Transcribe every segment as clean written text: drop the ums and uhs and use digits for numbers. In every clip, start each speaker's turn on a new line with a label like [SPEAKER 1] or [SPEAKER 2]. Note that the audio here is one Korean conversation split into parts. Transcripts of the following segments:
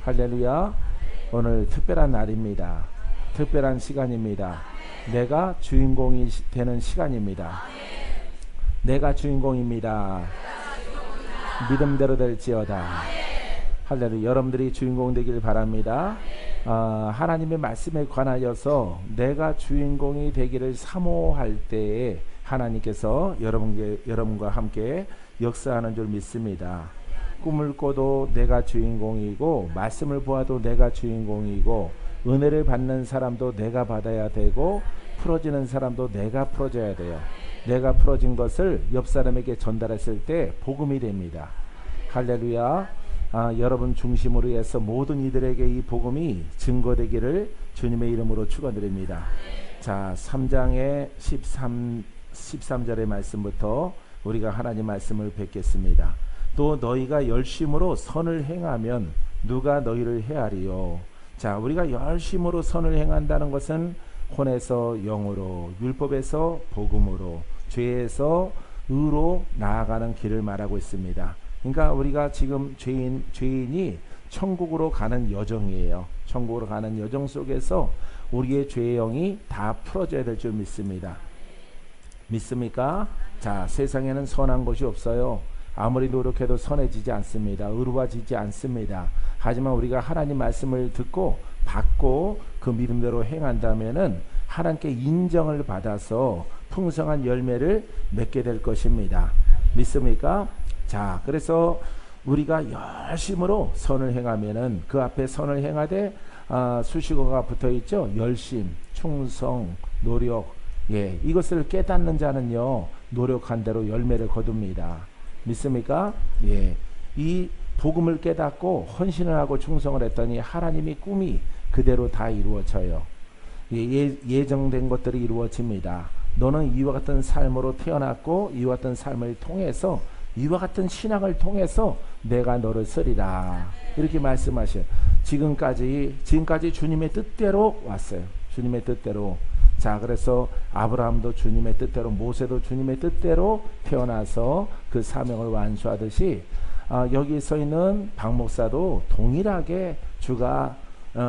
[SPEAKER 1] 할렐루야. 오늘 특별한 날입니다. 특별한 시간입니다. 내가 주인공이 되는 시간입니다. 내가 주인공입니다. 믿음대로 될지어다. 할렐루야. 여러분들이 주인공 되길 바랍니다. 하나님의 말씀에 관하여서 내가 주인공이 되기를 사모할 때에 하나님께서 여러분과 함께 역사하는 줄 믿습니다. 꿈을 꿔도 내가 주인공이고, 말씀을 보아도 내가 주인공이고, 은혜를 받는 사람도 내가 받아야 되고, 풀어지는 사람도 내가 풀어줘야 돼요. 내가 풀어진 것을 옆 사람에게 전달했을 때 복음이 됩니다. 할렐루야. 여러분 중심으로 해서 모든 이들에게 이 복음이 증거되기를 주님의 이름으로 축원드립니다. 자, 3장의 13절의 말씀부터 우리가 하나님 말씀을 뵙겠습니다. 또 너희가 열심으로 선을 행하면 누가 너희를 해하리요. 자, 우리가 열심으로 선을 행한다는 것은 혼에서 영으로, 율법에서 복음으로, 죄에서 의로 나아가는 길을 말하고 있습니다. 그러니까 우리가 지금 죄인이 천국으로 가는 여정이에요. 천국으로 가는 여정 속에서 우리의 죄의 영이 다 풀어져야 될 줄 믿습니다. 믿습니까? 자, 세상에는 선한 것이 없어요. 아무리 노력해도 선해지지 않습니다. 의로워지지 않습니다. 하지만 우리가 하나님 말씀을 듣고 받고 그 믿음대로 행한다면은 하나님께 인정을 받아서 풍성한 열매를 맺게 될 것입니다. 믿습니까? 자, 그래서 우리가 열심으로 선을 행하면은 그 앞에 선을 행하되 수식어가 붙어 있죠. 열심, 충성, 노력. 예, 이것을 깨닫는 자는요, 노력한 대로 열매를 거둡니다. 믿습니까? 예, 이 복음을 깨닫고 헌신을 하고 충성을 했더니 하나님의 꿈이 그대로 다 이루어져요. 예정된 것들이 이루어집니다. 너는 이와 같은 삶으로 태어났고 이와 같은 삶을 통해서 이와 같은 신앙을 통해서 내가 너를 쓰리라. 이렇게 말씀하셔요. 지금까지 주님의 뜻대로 왔어요. 주님의 뜻대로. 자, 그래서 아브라함도 주님의 뜻대로, 모세도 주님의 뜻대로 태어나서 그 사명을 완수하듯이 여기 서 있는 박 목사도 동일하게 주가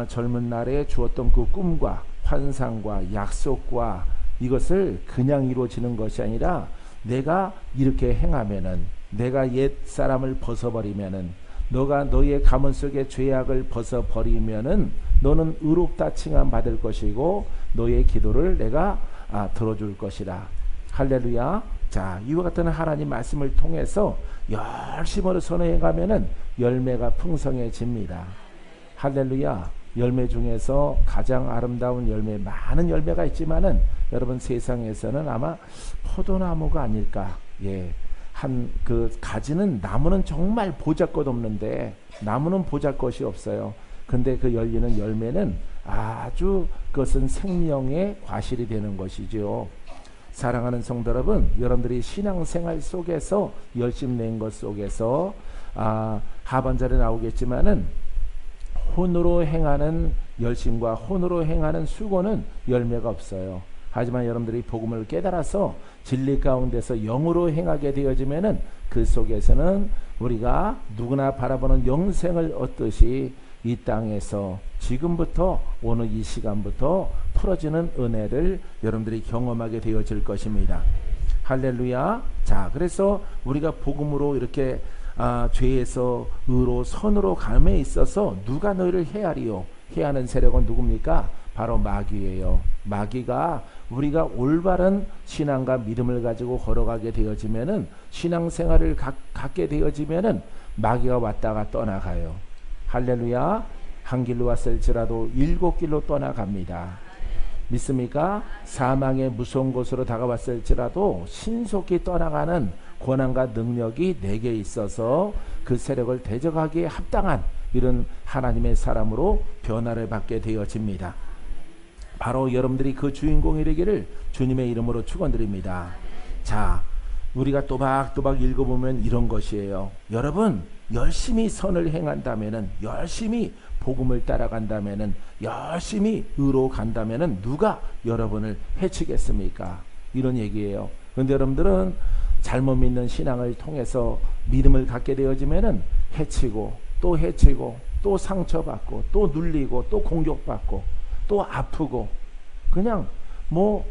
[SPEAKER 1] 젊은 날에 주었던 그 꿈과 환상과 약속과 이것을 그냥 이루어지는 것이 아니라 내가 이렇게 행하면은, 내가 옛 사람을 벗어버리면은, 너가 너의 가문 속의 죄악을 벗어버리면은 너는 의롭다 칭함 받을 것이고 너의 기도를 내가 들어줄 것이라. 할렐루야. 자, 이와 같은 하나님 말씀을 통해서 열심으로 선행해 가면은 열매가 풍성해집니다. 할렐루야. 열매 중에서 가장 아름다운 열매, 많은 열매가 있지만은 여러분 세상에서는 아마 포도나무가 아닐까. 예. 그 가지는, 나무는 정말 보잘것없는데, 나무는 보잘것이 없어요. 근데 그 열리는 열매는 아주, 그것은 생명의 과실이 되는 것이죠. 사랑하는 성도 여러분, 여러분들이 신앙생활 속에서 열심 낸 것 속에서 하반절에 나오겠지만은 혼으로 행하는 열심과 혼으로 행하는 수고는 열매가 없어요. 하지만 여러분들이 복음을 깨달아서 진리 가운데서 영으로 행하게 되어지면은 그 속에서는 우리가 누구나 바라보는 영생을 얻듯이 이 땅에서 지금부터 오늘 이 시간부터 풀어지는 은혜를 여러분들이 경험하게 되어질 것입니다. 할렐루야. 자, 그래서 우리가 복음으로 이렇게 죄에서 의로 선으로 감에 있어서 누가 너희를 해하리요. 해하는 세력은 누굽니까? 바로 마귀예요. 마귀가 우리가 올바른 신앙과 믿음을 가지고 걸어가게 되어지면은, 신앙생활을 갖게 되어지면은 마귀가 왔다가 떠나가요. 할렐루야. 한 길로 왔을지라도 7길로 떠나갑니다. 믿습니까? 사망의 무서운 곳으로 다가왔을지라도 신속히 떠나가는 권한과 능력이 내게 있어서 그 세력을 대적하기에 합당한 이런 하나님의 사람으로 변화를 받게 되어집니다. 바로 여러분들이 그 주인공이 되기를 주님의 이름으로 축원드립니다. 자, 우리가 또박또박 읽어보면 이런 것이에요. 여러분, 열심히 선을 행한다면은, 열심히 복음을 따라간다면은, 열심히 의로 간다면은 누가 여러분을 해치겠습니까? 이런 얘기예요. 그런데 여러분들은 잘못 믿는 신앙을 통해서 믿음을 갖게 되어지면은 해치고 또 해치고 또 상처받고 또 눌리고 또 공격받고 또 아프고 그냥 뭐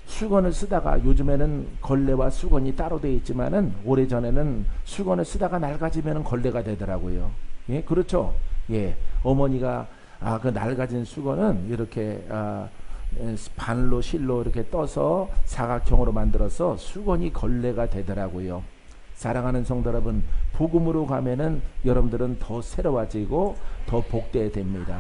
[SPEAKER 1] 수건을 쓰다가 요즘에는 걸레와 수건이 따로 되어 있지만은 오래전에는 수건을 쓰다가 낡아지면 걸레가 되더라고요. 예, 그렇죠. 예, 어머니가 그 낡아진 수건은 이렇게 바늘로 실로 이렇게 떠서 사각형으로 만들어서 수건이 걸레가 되더라고요. 사랑하는 성도 여러분, 복음으로 가면은 여러분들은 더 새로워지고 더 복되됩니다.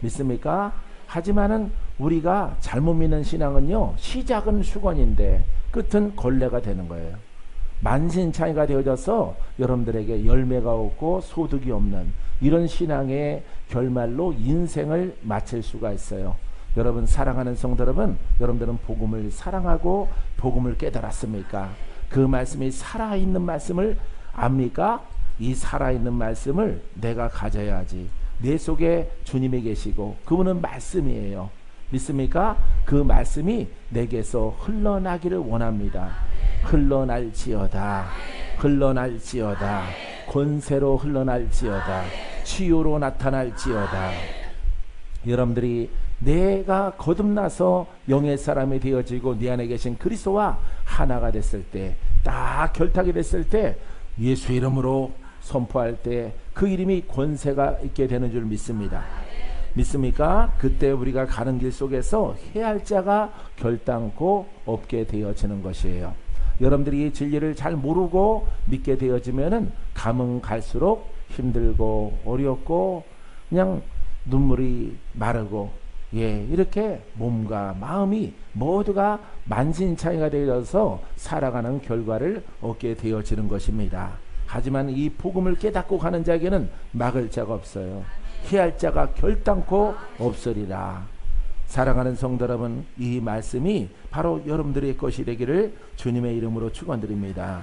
[SPEAKER 1] 믿습니까? 하지만은 우리가 잘못 믿는 신앙은요, 시작은 수건인데 끝은 걸레가 되는 거예요. 만신창이가 되어져서 여러분들에게 열매가 없고 소득이 없는 이런 신앙의 결말로 인생을 마칠 수가 있어요. 여러분 사랑하는 성도 여러분, 여러분들은 복음을 사랑하고 복음을 깨달았습니까? 그 말씀이 살아있는 말씀을 압니까? 이 살아있는 말씀을 내가 가져야지. 내 속에 주님이 계시고 그분은 말씀이에요. 믿습니까? 그 말씀이 내게서 흘러나기를 원합니다. 흘러날지어다. 흘러날지어다. 권세로 흘러날지어다. 치유로 나타날지어다. 여러분들이 내가 거듭나서 영의 사람이 되어지고 네 안에 계신 그리스도와 하나가 됐을 때, 딱 결탁이 됐을 때 예수 이름으로 선포할 때 그 이름이 권세가 있게 되는 줄 믿습니다. 믿습니까? 그때 우리가 가는 길 속에서 해할 자가 결단코 없게 되어지는 것이에요. 여러분들이 이 진리를 잘 모르고 믿게 되어지면은 가면 갈수록 힘들고 어렵고 그냥 눈물이 마르고 이렇게 몸과 마음이 모두가 만신창이가 되어서 살아가는 결과를 얻게 되어지는 것입니다. 하지만 이 복음을 깨닫고 가는 자에게는 막을 자가 없어요. 해할 자가 결단코 없으리라. 사랑하는 성도 여러분, 이 말씀이 바로 여러분들의 것이 되기를 주님의 이름으로 축원드립니다.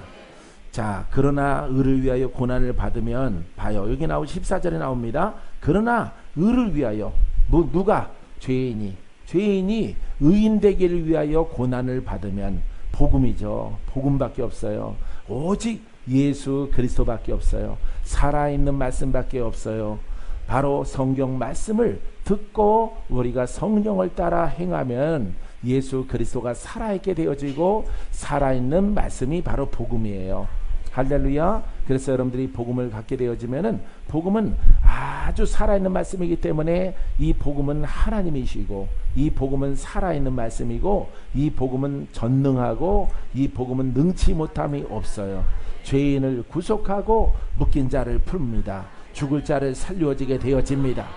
[SPEAKER 1] 자, 그러나 의를 위하여 고난을 받으면, 봐요, 여기 나오 14절에 나옵니다. 그러나 의를 위하여, 누가? 죄인이 의인 되기를 위하여 고난을 받으면, 복음이죠. 복음밖에 없어요. 오직 예수 그리스도밖에 없어요. 살아있는 말씀밖에 없어요. 바로 성경 말씀을 듣고 우리가 성령을 따라 행하면 예수 그리스도가 살아있게 되어지고, 살아있는 말씀이 바로 복음이에요. 할렐루야. 그래서 여러분들이 복음을 갖게 되어지면은, 복음은 아주 살아있는 말씀이기 때문에 이 복음은 하나님이시고, 이 복음은 살아있는 말씀이고, 이 복음은 전능하고, 이 복음은 능치 못함이 없어요. 죄인을 구속하고 묶인 자를 풉니다. 죽을 자를 살려지게 되어집니다.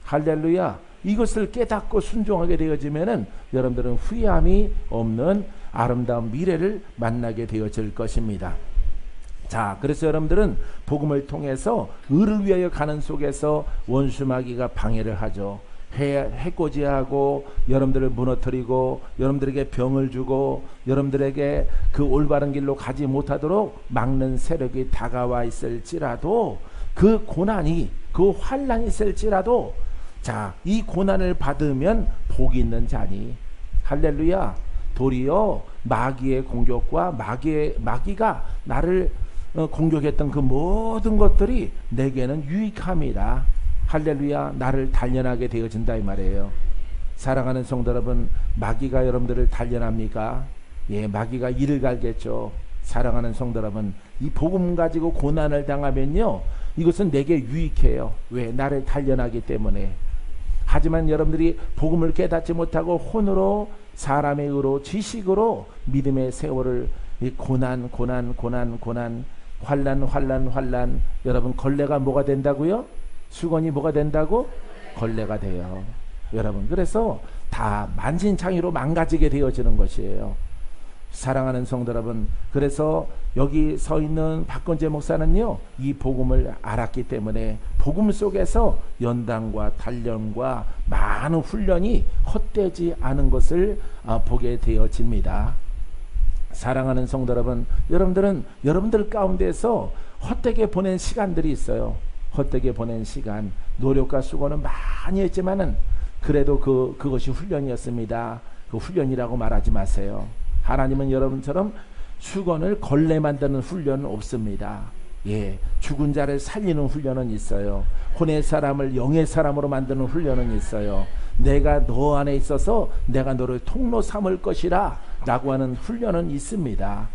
[SPEAKER 1] 할렐루야. 이것을 깨닫고 순종하게 되어지면은 여러분들은 후회함이 없는 아름다운 미래를 만나게 되어질 것입니다. 자, 그래서 여러분들은 복음을 통해서 의를 위하여 가는 속에서 원수 마귀가 방해를 하죠. 해코지하고 여러분들을 무너뜨리고 여러분들에게 병을 주고 여러분들에게 그 올바른 길로 가지 못하도록 막는 세력이 다가와 있을지라도, 그 고난이, 그 환난이 있을지라도, 자, 이 고난을 받으면 복이 있는 자니, 할렐루야. 도리어 마귀의 공격과 마귀가 나를 공격했던 그 모든 것들이 내게는 유익함이라. 할렐루야. 나를 단련하게 되어진다 이 말이에요. 사랑하는 성도 여러분, 마귀가 여러분들을 단련합니까? 마귀가 이를 갈겠죠. 사랑하는 성도 여러분, 이 복음 가지고 고난을 당하면요, 이것은 내게 유익해요. 왜? 나를 단련하기 때문에. 하지만 여러분들이 복음을 깨닫지 못하고 혼으로, 사람의 의로, 지식으로 믿음의 세월을 고난, 환난, 여러분 걸레가 뭐가 된다고요? 수건이 뭐가 된다고? 걸레가 돼요. 여러분, 그래서 다 만신창이로 망가지게 되어지는 것이에요. 사랑하는 성도 여러분, 그래서 여기 서 있는 박건재 목사는요, 이 복음을 알았기 때문에 복음 속에서 연단과 단련과 많은 훈련이 헛되지 않은 것을 보게 되어집니다. 사랑하는 성도 여러분, 여러분들은 여러분들 가운데서 헛되게 보낸 시간들이 있어요. 헛되게 보낸 시간, 노력과 수고는 많이 했지만은 그래도 그것이 훈련이었습니다. 그 훈련이라고 말하지 마세요. 하나님은 여러분처럼 수건을 걸레 만드는 훈련은 없습니다. 예, 죽은 자를 살리는 훈련은 있어요. 혼의 사람을 영의 사람으로 만드는 훈련은 있어요. 내가 너 안에 있어서 내가 너를 통로 삼을 것이라 라고 하는 훈련은 있습니다.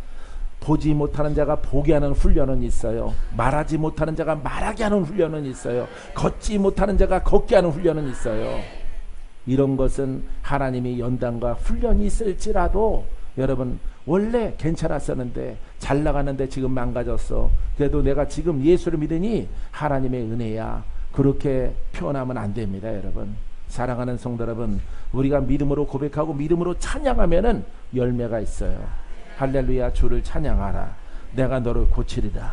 [SPEAKER 1] 보지 못하는 자가 보게 하는 훈련은 있어요. 말하지 못하는 자가 말하게 하는 훈련은 있어요. 걷지 못하는 자가 걷게 하는 훈련은 있어요. 이런 것은 하나님이 연단과 훈련이 있을지라도 여러분 원래 괜찮았었는데 잘 나가는데 지금 망가졌어. 그래도 내가 지금 예수를 믿으니 하나님의 은혜야. 그렇게 표현하면 안 됩니다. 여러분, 사랑하는 성도 여러분, 우리가 믿음으로 고백하고 믿음으로 찬양하면은 열매가 있어요. 할렐루야. 주를 찬양하라. 내가 너를 고치리라.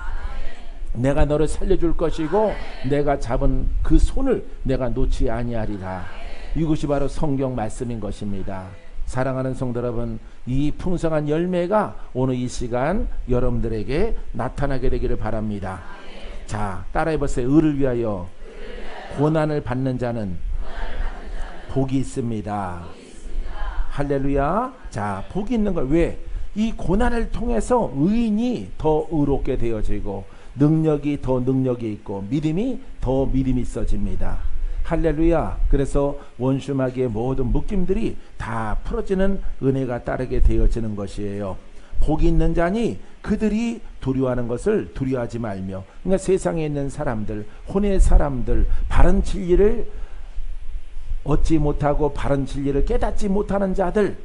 [SPEAKER 1] 내가 너를 살려줄 것이고 내가 잡은 그 손을 내가 놓지 아니하리라. 이것이 바로 성경 말씀인 것입니다. 사랑하는 성도 여러분, 이 풍성한 열매가 오늘 이 시간 여러분들에게 나타나게 되기를 바랍니다. 자, 따라해보세요. 의를 위하여 고난을 받는 자는 복이 있습니다. 할렐루야. 자, 복이 있는 걸 왜? 이 고난을 통해서 의인이 더 의롭게 되어지고 능력이 더 능력이 있고 믿음이 더 믿음이 있어집니다. 할렐루야. 그래서 원수마귀의 모든 묶임들이 다 풀어지는 은혜가 따르게 되어지는 것이에요. 복이 있는 자니 그들이 두려워하는 것을 두려워하지 말며, 그러니까 세상에 있는 사람들, 혼의 사람들, 바른 진리를 얻지 못하고 바른 진리를 깨닫지 못하는 자들,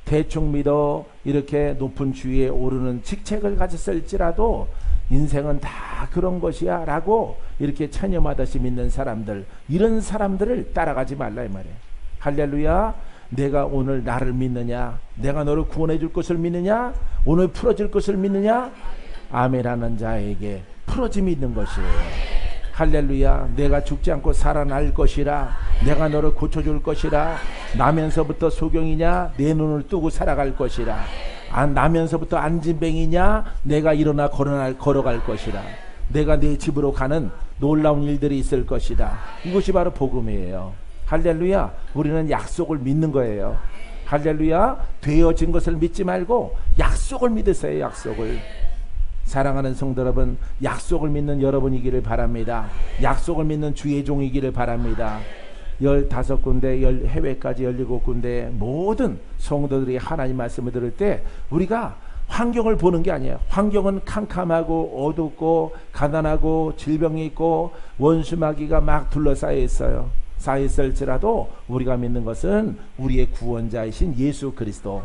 [SPEAKER 1] 대충 믿어 이렇게 높은 주위에 오르는 직책을 가졌을지라도 인생은 다 그런 것이야 라고 이렇게 체념하듯이 믿는 사람들, 이런 사람들을 따라가지 말라 이 말이에요. 할렐루야. 내가 오늘 나를 믿느냐? 내가 너를 구원해 줄 것을 믿느냐? 오늘 풀어질 것을 믿느냐? 아멘하는 자에게 풀어짐이 있는 것이에요. 할렐루야. 내가 죽지 않고 살아날 것이라. 내가 너를 고쳐줄 것이라. 나면서부터 소경이냐? 내 눈을 뜨고 살아갈 것이라. 나면서부터 안진뱅이냐? 내가 일어나 걸어갈 것이라. 내가 내 집으로 가는 놀라운 일들이 있을 것이다. 이것이 바로 복음이에요. 할렐루야. 우리는 약속을 믿는 거예요. 할렐루야. 되어진 것을 믿지 말고 약속을 믿으세요. 약속을. 사랑하는 성도 여러분, 약속을 믿는 여러분이기를 바랍니다. 약속을 믿는 주의 종이기를 바랍니다. 15군데, 해외까지 17군데 모든 성도들이 하나님 말씀을 들을 때 우리가 환경을 보는 게 아니에요. 환경은 캄캄하고 어둡고 가난하고 질병이 있고 원수마귀가 막 둘러싸여 있어요. 쌓여 있을지라도 우리가 믿는 것은 우리의 구원자이신 예수 그리스도.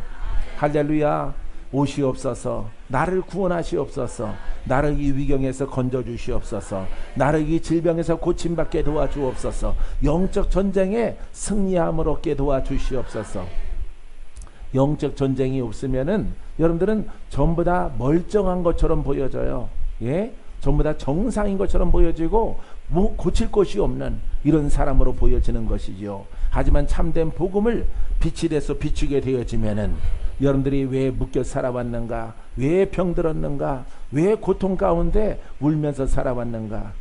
[SPEAKER 1] 할렐루야. 오시옵소서. 나를 구원하시옵소서. 나를 이 위경에서 건져주시옵소서. 나를 이 질병에서 고침받게 도와주옵소서. 영적 전쟁에 승리함을 얻게 도와주시옵소서. 영적 전쟁이 없으면은 여러분들은 전부 다 멀쩡한 것처럼 보여져요. 예? 전부 다 정상인 것처럼 보여지고 뭐 고칠 것이 없는 이런 사람으로 보여지는 것이죠. 하지만 참된 복음을 빛이 돼서 비추게 되어지면은 여러분들이 왜 묶여 살아왔는가? 왜 병들었는가? 왜 고통 가운데 울면서 살아왔는가?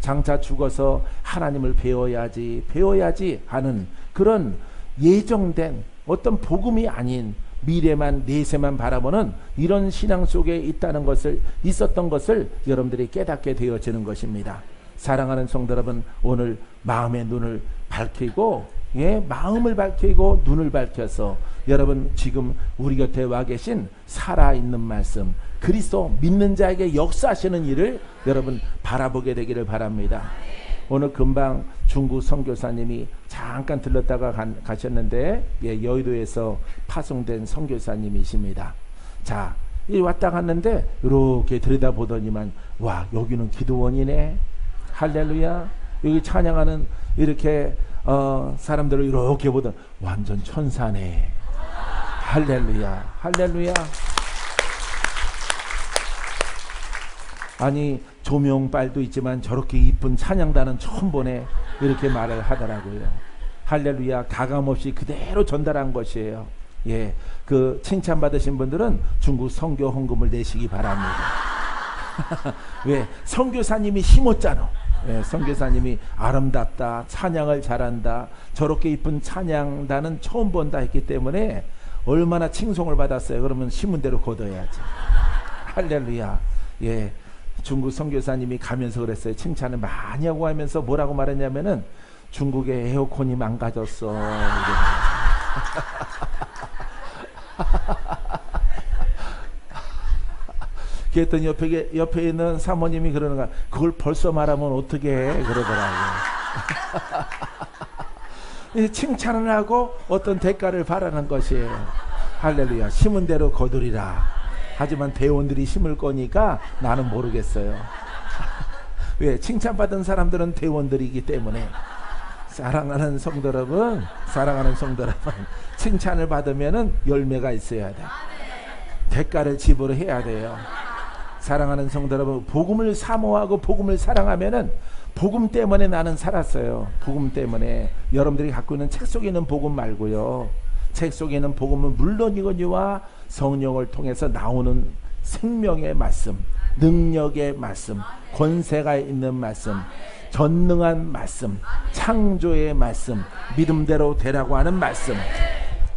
[SPEAKER 1] 장차 죽어서 하나님을 배워야지 하는 그런 예정된 어떤 복음이 아닌 미래만 내세만 바라보는 이런 신앙 속에 있었던 것을 여러분들이 깨닫게 되어지는 것입니다. 사랑하는 성도 여러분, 오늘 마음의 눈을 밝히고 마음을 밝히고 눈을 밝혀서 여러분 지금 우리 곁에 와 계신 살아있는 말씀, 그리스도 믿는 자에게 역사하시는 일을 여러분 바라보게 되기를 바랍니다. 오늘 금방 중국 선교사님이 잠깐 들렀다가 가셨는데 여의도에서 파송된 선교사님이십니다. 자, 왔다 갔는데 이렇게 들여다보더니만 와, 여기는 기도원이네. 할렐루야. 여기 찬양하는 이렇게 사람들을 이렇게 보던 완전 천사네. 할렐루야. 할렐루야. 아니 조명빨도 있지만 저렇게 이쁜 찬양단은 처음 보네. 이렇게 말을 하더라고요. 할렐루야. 가감없이 그대로 전달한 것이에요. 예, 그 칭찬받으신 분들은 중국 선교 헌금을 내시기 바랍니다. 왜? 선교사님이 심었잖아. 예, 선교사님이 아름답다, 찬양을 잘한다, 저렇게 이쁜 찬양단은 처음 본다 했기 때문에 얼마나 칭송을 받았어요. 그러면 심은 대로 거둬야지. 할렐루야. 예, 중국 선교사님이 가면서 그랬어요. 칭찬을 많이 하고 하면서 뭐라고 말했냐면은 중국의 에어컨이 망가졌어. 그랬더니 옆에 있는 사모님이 그러는 거야. 그걸 벌써 말하면 어떻게 해? 그러더라고요. 칭찬을 하고 어떤 대가를 바라는 것이에요. 할렐루야. 심은 대로 거두리라. 하지만 대원들이 심을 거니까 나는 모르겠어요. 왜? 칭찬받은 사람들은 대원들이기 때문에. 사랑하는 성도 여러분, 칭찬을 받으면은 열매가 있어야 돼. 대가를 지불을 해야 돼요. 사랑하는 성도 여러분, 복음을 사모하고 복음을 사랑하면은 복음 때문에 나는 살았어요. 복음 때문에. 여러분들이 갖고 있는 책 속에 있는 복음 말고요. 책 속에 있는 복음은 물론이거니와 성령을 통해서 나오는 생명의 말씀, 능력의 말씀, 권세가 있는 말씀, 전능한 말씀, 창조의 말씀, 믿음대로 되라고 하는 말씀.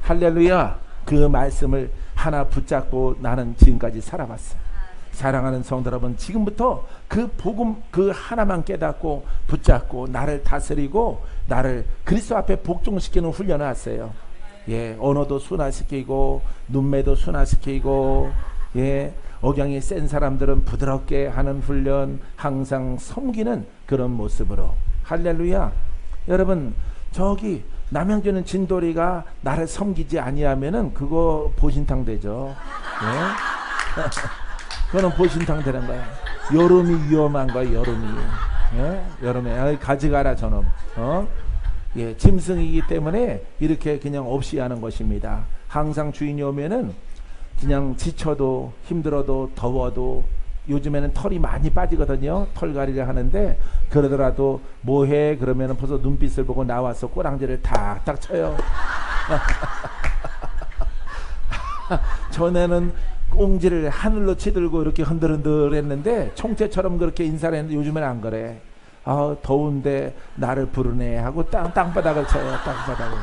[SPEAKER 1] 할렐루야. 그 말씀을 하나 붙잡고 나는 지금까지 살아봤어요. 사랑하는 성도 여러분, 지금부터 그 복음 그 하나만 깨닫고 붙잡고 나를 다스리고 나를 그리스도 앞에 복종시키는 훈련을 하세요. 예, 언어도 순화시키고 눈매도 순화시키고, 예, 억양이 센 사람들은 부드럽게 하는 훈련, 항상 섬기는 그런 모습으로. 할렐루야. 여러분, 저기 남양주는 진돌이가 나를 섬기지 아니하면은 그거 보신탕 되죠. 예? 그거는 보신탕 되는 거야. 여름이 위험한 거야. 여름이. 예? 여름에 가져가라 저놈. 예, 짐승이기 때문에 이렇게 그냥 없이 하는 것입니다. 항상 주인이 오면은 그냥 지쳐도 힘들어도 더워도, 요즘에는 털이 많이 빠지거든요. 털갈이를 하는데 그러더라도 뭐해? 그러면은 벌써 눈빛을 보고 나와서 꼬랑지를 탁탁 쳐요. 전에는 꽁지를 하늘로 치들고 이렇게 흔들흔들 했는데 총체처럼 그렇게 인사를 했는데 요즘에는 안 그래. 아, 더운데 나를 부르네 하고 땅바닥을 쳐요. 땅바닥을.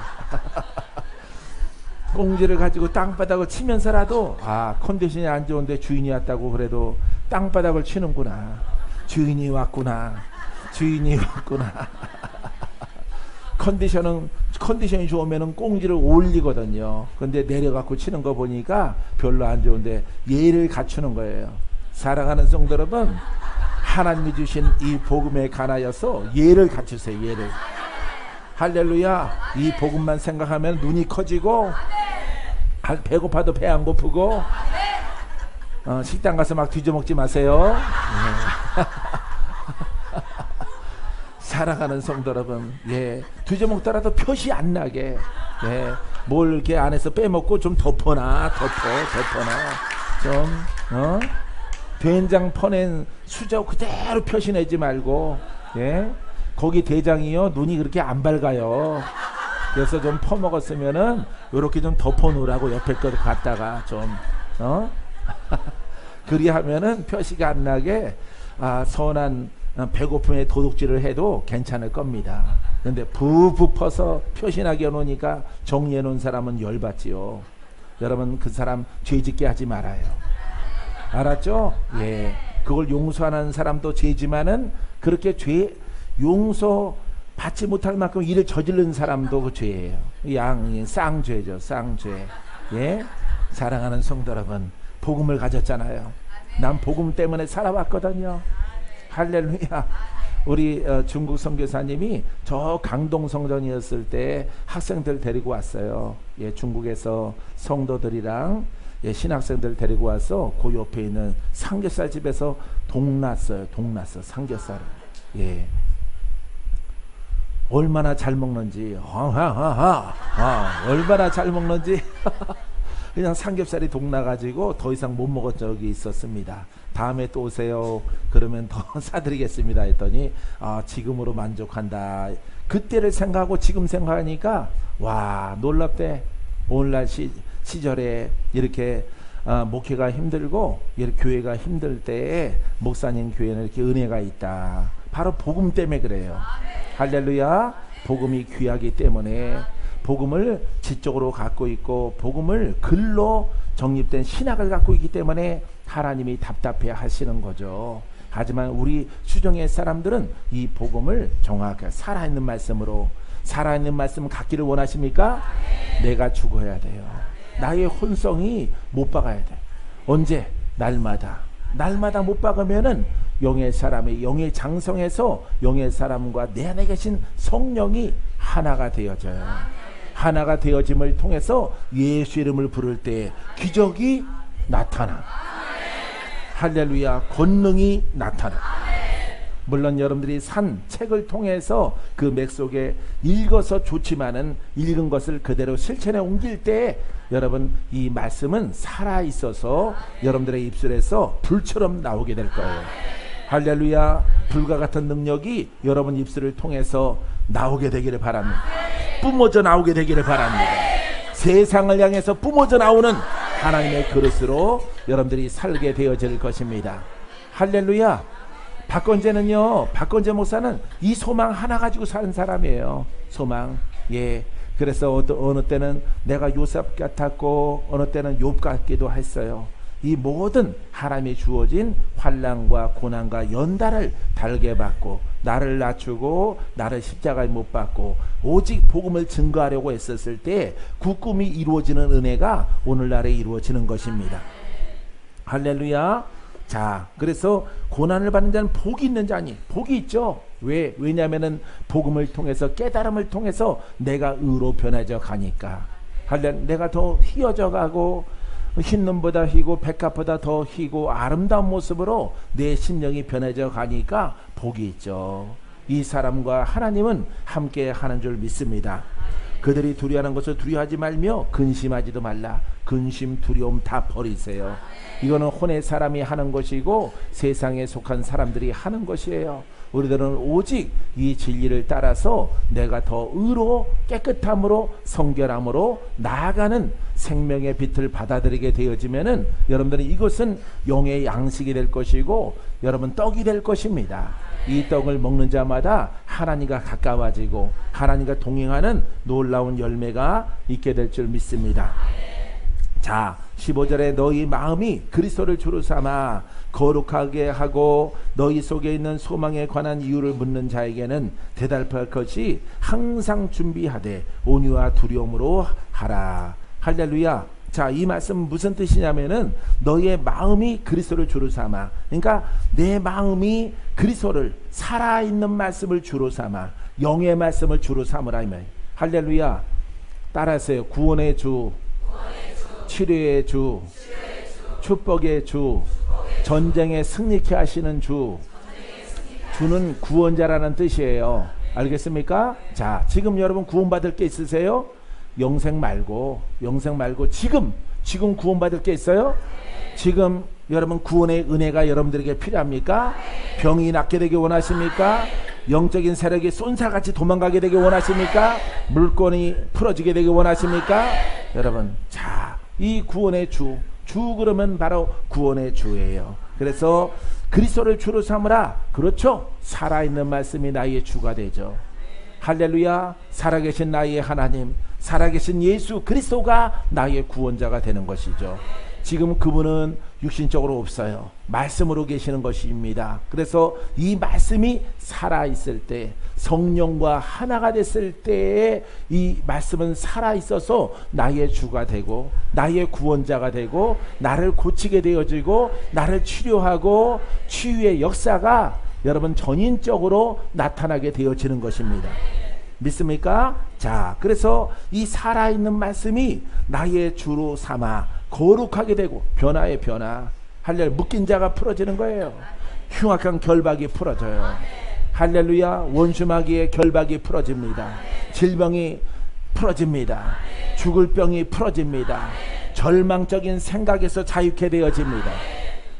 [SPEAKER 1] 꽁지를 가지고 땅바닥을 치면서라도 컨디션이 안 좋은데 주인이 왔다고 그래도 땅바닥을 치는구나. 주인이 왔구나. 컨디션이 좋으면은 꽁지를 올리거든요. 근데 내려갖고 치는 거 보니까 별로 안 좋은데 예를 갖추는 거예요. 사랑하는 성도 여러분, 하나님이 주신 이 복음에 관하여서 예를 갖추세요. 예를. 할렐루야. 이 복음만 생각하면 눈이 커지고, 배고파도 배 안 고프고, 식당 가서 막 뒤져먹지 마세요. 사랑하는 성도 여러분, 예, 뒤져먹더라도 표시 안 나게, 예, 뭘 이렇게 안에서 빼먹고 좀 덮어놔. 좀, 된장 퍼낸 수저 그대로 표시 내지 말고, 예, 거기 대장이요, 눈이 그렇게 안 밝아요. 그래서 좀 퍼먹었으면은 요렇게 좀 덮어놓으라고 옆에 거 갖다가 좀, 그리하면은 표시가 안 나게, 선한 배고픔에 도둑질을 해도 괜찮을 겁니다. 근데 부부 퍼서 표시나게 해놓으니까 정리해 놓은 사람은 열받지요. 여러분, 그 사람 죄짓게 하지 말아요. 알았죠? 예. 그걸 용서하는 사람도 죄지만은 그렇게 용서 받지 못할 만큼 일을 저지른 사람도 그 죄예요. 쌍죄죠. 쌍죄. 예. 사랑하는 성도 여러분, 복음을 가졌잖아요. 난 복음 때문에 살아왔거든요. 할렐루야. 우리 중국 선교사님이 저 강동 성전이었을 때 학생들 데리고 왔어요. 예, 중국에서 성도들이랑, 예, 신학생들 데리고 와서 그 옆에 있는 삼겹살 집에서 동났어요. 삼겹살을. 예. 얼마나 잘 먹는지, 얼마나 잘 먹는지. 그냥 삼겹살이 동나가지고 더 이상 못 먹은 적이 있었습니다. 다음에 또 오세요. 그러면 더 사드리겠습니다 했더니 지금으로 만족한다. 그때를 생각하고 지금 생각하니까 와, 놀랍대. 오늘날 시절에 이렇게 목회가 힘들고 이렇게 교회가 힘들 때에 목사님 교회는 이렇게 은혜가 있다. 바로 복음 때문에 그래요. 할렐루야. 복음이 귀하기 때문에, 복음을 지적으로 갖고 있고 복음을 글로 정립된 신학을 갖고 있기 때문에 하나님이 답답해 하시는 거죠. 하지만 우리 수정의 사람들은 이 복음을 정확하게 살아있는 말씀으로, 살아있는 말씀 갖기를 원하십니까? 내가 죽어야 돼요. 나의 혼성이 못 박아야 돼. 언제? 날마다 못 박으면은 영의 사람이 영의 장성에서 영의 사람과 내 안에 계신 성령이 하나가 되어져요. 하나가 되어짐을 통해서 예수 이름을 부를 때 기적이 나타나. 할렐루야. 권능이 나타나. 물론 여러분들이 산 책을 통해서 그 맥 속에 읽어서 좋지만은 읽은 것을 그대로 실천에 옮길 때 여러분 이 말씀은 살아있어서 여러분들의 입술에서 불처럼 나오게 될 거예요. 할렐루야. 불과 같은 능력이 여러분 입술을 통해서 나오게 되기를 바랍니다. 뿜어져 나오게 되기를 바랍니다. 세상을 향해서 뿜어져 나오는 하나님의 그릇으로 여러분들이 살게 되어질 것입니다. 할렐루야. 박건재 목사는 이 소망 하나 가지고 사는 사람이에요. 소망. 예. 그래서 어느 때는 내가 요셉 같았고 어느 때는 욥 같기도 했어요. 이 모든 하나님이 주어진 환난과 고난과 연단을 달게 받고 나를 낮추고 나를 십자가에 못 박고 오직 복음을 증거하려고 했었을 때 그 꿈이 이루어지는 은혜가 오늘날에 이루어지는 것입니다. 할렐루야. 자, 그래서 고난을 받는 자는 복이 있는 자니 복이 있죠. 왜냐하면은 복음을 통해서 깨달음을 통해서 내가 의로 변해져 가니까. 내가 더 희어져 가고 흰 눈보다 희고 백합보다 더 희고 아름다운 모습으로 내 심령이 변해져 가니까 복이 있죠. 이 사람과 하나님은 함께 하는 줄 믿습니다. 그들이 두려워하는 것을 두려워하지 말며 근심하지도 말라. 근심 두려움 다 버리세요. 이거는 혼의 사람이 하는 것이고 세상에 속한 사람들이 하는 것이에요. 우리들은 오직 이 진리를 따라서 내가 더 의로 깨끗함으로 성결함으로 나아가는 생명의 빛을 받아들이게 되어지면은 여러분들은 이것은 영의 양식이 될 것이고 여러분 떡이 될 것입니다. 이 떡을 먹는 자마다 하나님과 가까워지고 하나님과 동행하는 놀라운 열매가 있게 될 줄 믿습니다. 자, 15절에 너희 마음이 그리스도를 주로 삼아 거룩하게 하고 너희 속에 있는 소망에 관한 이유를 묻는 자에게는 대답할 것이 항상 준비하되 온유와 두려움으로 하라. 할렐루야. 자, 이 말씀은 무슨 뜻이냐면은 너희의 마음이 그리스도를 주로 삼아. 그러니까 내 마음이 그리스도를 살아있는 말씀을 주로 삼아 영의 말씀을 주로 삼으라 이 말. 할렐루야. 따라하세요. 구원의 주, 치료의 주, 축복의 주, 전쟁에 승리케 하시는 주. 주는 구원자라는 뜻이에요. 알겠습니까? 자, 지금 여러분 구원받을 게 있으세요? 영생 말고 지금 구원받을 게 있어요? 지금 여러분 구원의 은혜가 여러분들에게 필요합니까? 병이 낫게 되길 원하십니까? 영적인 세력이 쏜살같이 도망가게 되길 원하십니까? 물건이 풀어지게 되길 원하십니까? 여러분, 자, 이 구원의 주 그러면 바로 구원의 주예요. 그래서 그리스도를 주로 삼으라. 그렇죠? 살아있는 말씀이 나의 주가 되죠. 할렐루야. 살아계신 나의 하나님, 살아계신 예수 그리스도가 나의 구원자가 되는 것이죠. 지금 그분은 육신적으로 없어요. 말씀으로 계시는 것입니다. 그래서 이 말씀이 살아있을 때, 성령과 하나가 됐을 때에 이 말씀은 살아있어서 나의 주가 되고 나의 구원자가 되고 나를 고치게 되어지고 나를 치료하고 치유의 역사가 여러분 전인적으로 나타나게 되어지는 것입니다. 믿습니까? 자, 그래서 이 살아있는 말씀이 나의 주로 삼아 거룩하게 되고 변화의 변화. 할렐루야. 묶인 자가 풀어지는 거예요. 흉악한 결박이 풀어져요. 할렐루야. 원수마귀의 결박이 풀어집니다. 질병이 풀어집니다. 죽을 병이 풀어집니다. 절망적인 생각에서 자유케 되어집니다.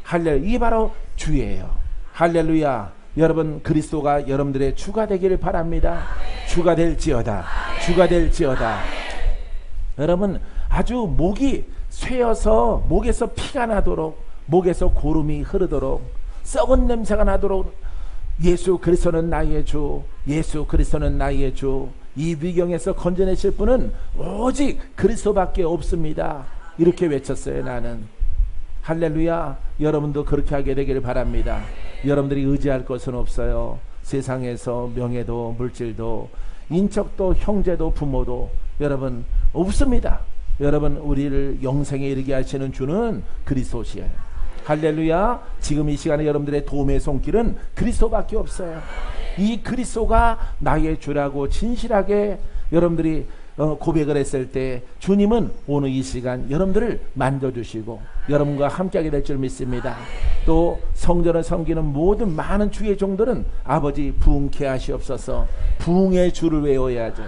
[SPEAKER 1] 할렐루야. 이 바로 주예요. 할렐루야. 여러분 그리스도가 여러분들의 주가 되기를 바랍니다. 주가 될지어다. 주가 될지어다. 여러분 아주 목이 쇠어서 목에서 피가 나도록 목에서 고름이 흐르도록 썩은 냄새가 나도록 예수 그리스도는 나의 주, 예수 그리스도는 나의 주, 이 위경에서 건져내실 분은 오직 그리스도밖에 없습니다. 이렇게 외쳤어요. 나는. 할렐루야. 여러분도 그렇게 하게 되기를 바랍니다. 여러분들이 의지할 것은 없어요. 세상에서 명예도 물질도 인척도 형제도 부모도 여러분 없습니다. 여러분 우리를 영생에 이르게 하시는 주는 그리스도시에요. 할렐루야. 지금 이 시간에 여러분들의 도움의 손길은 그리스도밖에 없어요. 이 그리스도가 나의 주라고 진실하게 여러분들이 고백을 했을 때 주님은 오늘 이 시간 여러분들을 만져주시고 여러분과 함께하게 될 줄 믿습니다. 또 성전을 섬기는 모든 많은 주의 종들은 아버지 부흥케 하시옵소서. 부흥의 주를 외워야죠.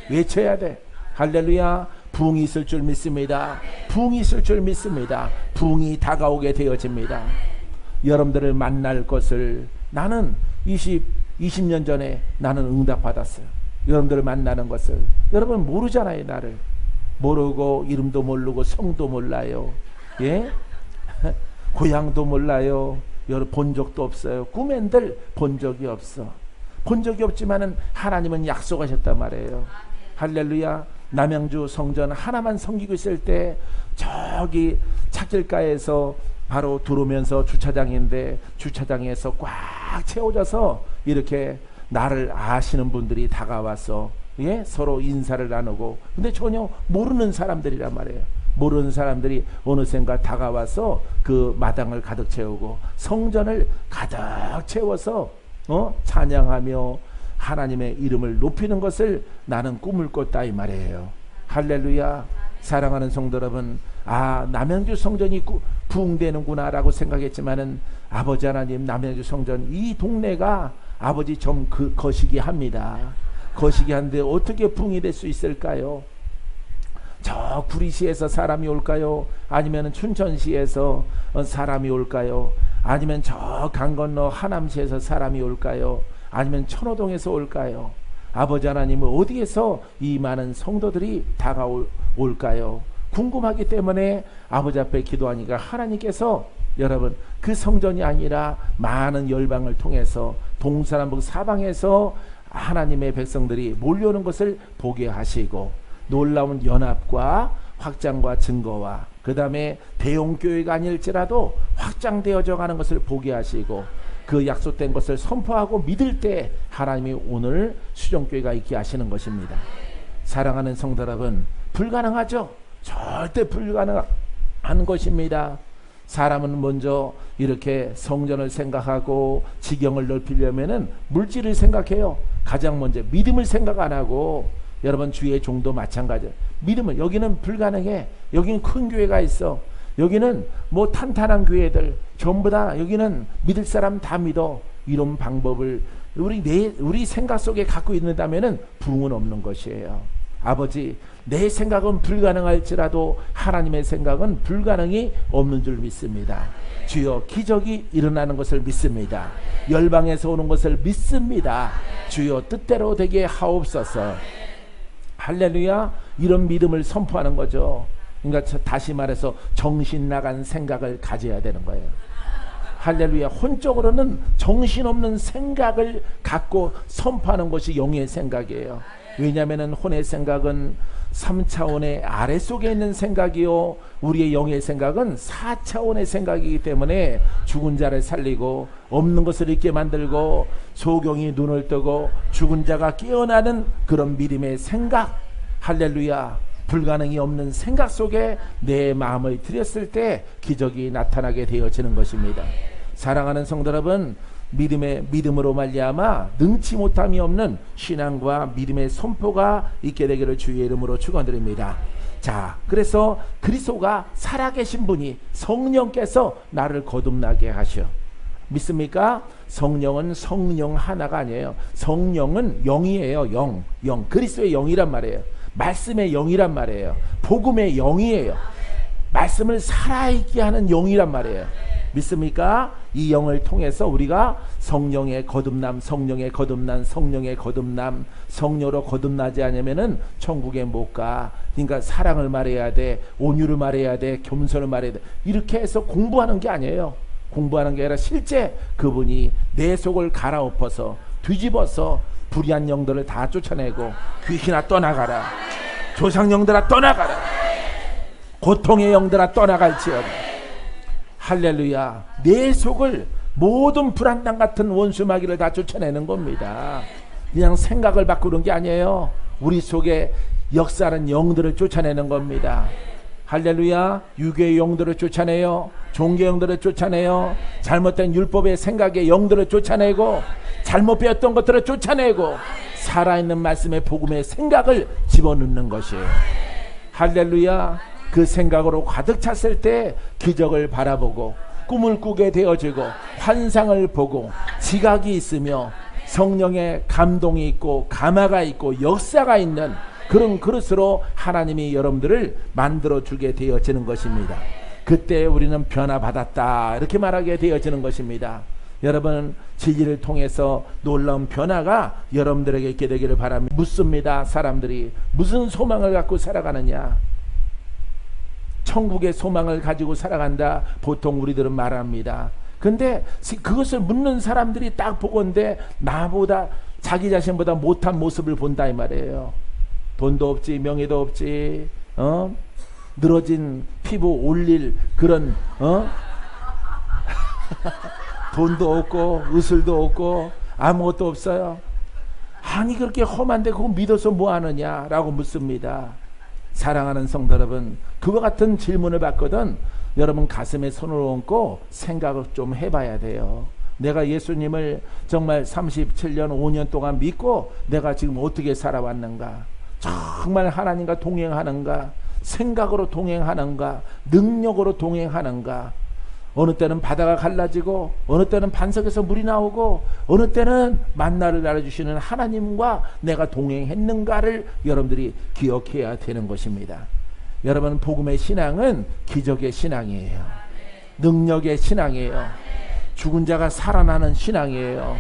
[SPEAKER 1] 외쳐야 돼. 할렐루야. 부흥이 있을 줄 믿습니다. 부흥이 있을 줄 믿습니다. 부흥이 다가오게 되어집니다. 여러분들을 만날 것을 나는 20년 전에 나는 응답받았어요. 여러분들을 만나는 것을. 여러분 모르잖아요. 나를 모르고 이름도 모르고 성도 몰라요. 예? 고향도 몰라요. 여러분 본 적도 없어요. 꿈엔들 본 적이 없어. 본 적이 없지만은 하나님은 약속하셨단 말이에요. 할렐루야. 남양주 성전 하나만 섬기고 있을 때 저기 찾길가에서 바로 들어오면서 주차장인데 주차장에서 꽉 채워져서 이렇게 나를 아시는 분들이 다가와서 예? 서로 인사를 나누고 근데 전혀 모르는 사람들이란 말이에요. 모르는 사람들이 어느샌가 다가와서 그 마당을 가득 채우고 성전을 가득 채워서 찬양하며 하나님의 이름을 높이는 것을 나는 꿈을 꿨다 이 말이에요. 할렐루야. 사랑하는 성도 여러분, 남양주 성전이 부흥되는구나 라고 생각했지만은 아버지 하나님, 남양주 성전 이 동네가 아버지 좀 거시기 합니다. 거시기 한데 어떻게 부흥이 될 수 있을까요? 저 구리시에서 사람이 올까요? 아니면 춘천시에서 사람이 올까요? 아니면 저 강 건너 하남시에서 사람이 올까요? 아니면 천호동에서 올까요? 아버지 하나님은 어디에서 이 많은 성도들이 다가올까요? 궁금하기 때문에 아버지 앞에 기도하니까 하나님께서 여러분 그 성전이 아니라 많은 열방을 통해서 동서남북 사방에서 하나님의 백성들이 몰려오는 것을 보게 하시고 놀라운 연합과 확장과 증거와 그 다음에 대형교회가 아닐지라도 확장되어져 가는 것을 보게 하시고 그 약속된 것을 선포하고 믿을 때 하나님이 오늘 수정교회가 있게 하시는 것입니다. 사랑하는 성도 여러분, 불가능하죠? 절대 불가능한 것입니다. 사람은 먼저 이렇게 성전을 생각하고 지경을 넓히려면은 물질을 생각해요. 가장 먼저 믿음을 생각 안 하고 여러분 주의 종도 마찬가지예요. 믿음은 여기는 불가능해. 여기는 큰 교회가 있어. 여기는 뭐 탄탄한 교회들 전부 다 여기는 믿을 사람 다 믿어. 이런 방법을 우리 생각 속에 갖고 있는다면은 부흥은 없는 것이에요. 아버지, 내 생각은 불가능할지라도 하나님의 생각은 불가능이 없는 줄 믿습니다. 주여, 기적이 일어나는 것을 믿습니다. 열방에서 오는 것을 믿습니다. 주여, 뜻대로 되게 하옵소서. 할렐루야. 이런 믿음을 선포하는 거죠. 그러니까 다시 말해서 정신 나간 생각을 가져야 되는 거예요. 할렐루야. 혼적으로는 정신없는 생각을 갖고 선포하는 것이 영의 생각이에요. 왜냐하면 혼의 생각은 3차원의 아래속에 있는 생각이요, 우리의 영의 생각은 4차원의 생각이기 때문에 죽은 자를 살리고 없는 것을 있게 만들고 소경이 눈을 뜨고 죽은 자가 깨어나는 그런 믿음의 생각. 할렐루야. 불가능이 없는 생각 속에 내 마음을 들였을 때 기적이 나타나게 되어지는 것입니다. 사랑하는 성도 여러분, 믿음으로 말미암아 능치 못함이 없는 신앙과 믿음의 선포가 있게 되기를 주의 이름으로 축원드립니다. 자, 그래서 그리스도가 살아계신 분이 성령께서 나를 거듭나게 하셔. 믿습니까? 성령은 성령 하나가 아니에요. 성령은 영이에요. 영. 그리스도의 영이란 말이에요. 말씀의 영이란 말이에요. 복음의 영이에요. 말씀을 살아있게 하는 영이란 말이에요. 믿습니까? 이 영을 통해서 우리가 성령의 거듭남, 성령으로 거듭나지 않으면은 천국에 못 가. 그러니까 사랑을 말해야 돼, 온유를 말해야 돼, 겸손을 말해야 돼. 이렇게 해서 공부하는 게 아니에요. 공부하는 게 아니라 실제 그분이 내 속을 갈아엎어서 뒤집어서 불의한 영들을 다 쫓아내고 귀신아 떠나가라, 조상영들아 떠나가라, 고통의 영들아 떠나갈지어다. 할렐루야. 내 속을 모든 불안당 같은 원수 마귀를 다 쫓아내는 겁니다. 그냥 생각을 바꾸는 게 아니에요. 우리 속에 역사하는 영들을 쫓아내는 겁니다. 할렐루야. 유괴의 영들을 쫓아내요. 종교 영들을 쫓아내요. 잘못된 율법의 생각의 영들을 쫓아내고, 잘못 배웠던 것들을 쫓아내고, 살아있는 말씀의 복음의 생각을 집어넣는 것이에요. 할렐루야. 그 생각으로 가득 찼을 때 기적을 바라보고 꿈을 꾸게 되어지고 환상을 보고 지각이 있으며 성령의 감동이 있고 감화가 있고 역사가 있는 그런 그릇으로 하나님이 여러분들을 만들어주게 되어지는 것입니다. 그때 우리는 변화받았다 이렇게 말하게 되어지는 것입니다. 여러분, 진리를 통해서 놀라운 변화가 여러분들에게 있게 되기를 바랍니다. 묻습니다. 사람들이 무슨 소망을 갖고 살아가느냐? 천국의 소망을 가지고 살아간다 보통 우리들은 말합니다. 근데 그것을 묻는 사람들이 딱 보건대 나보다 자기 자신보다 못한 모습을 본다 이 말이에요. 돈도 없지, 명예도 없지, 늘어진 피부 올릴 그런 돈도 없고 의술도 없고 아무것도 없어요. 아니 그렇게 험한데 그거 믿어서 뭐 하느냐라고 묻습니다. 사랑하는 성도 여러분, 그와 같은 질문을 받거든 여러분 가슴에 손을 얹고 생각을 좀 해봐야 돼요. 내가 예수님을 정말 37년 5년 동안 믿고 내가 지금 어떻게 살아왔는가? 정말 하나님과 동행하는가? 생각으로 동행하는가? 능력으로 동행하는가? 어느 때는 바다가 갈라지고 어느 때는 반석에서 물이 나오고 어느 때는 만나를 날아주시는 하나님과 내가 동행했는가를 여러분들이 기억해야 되는 것입니다. 여러분, 복음의 신앙은 기적의 신앙이에요. 능력의 신앙이에요. 죽은 자가 살아나는 신앙이에요.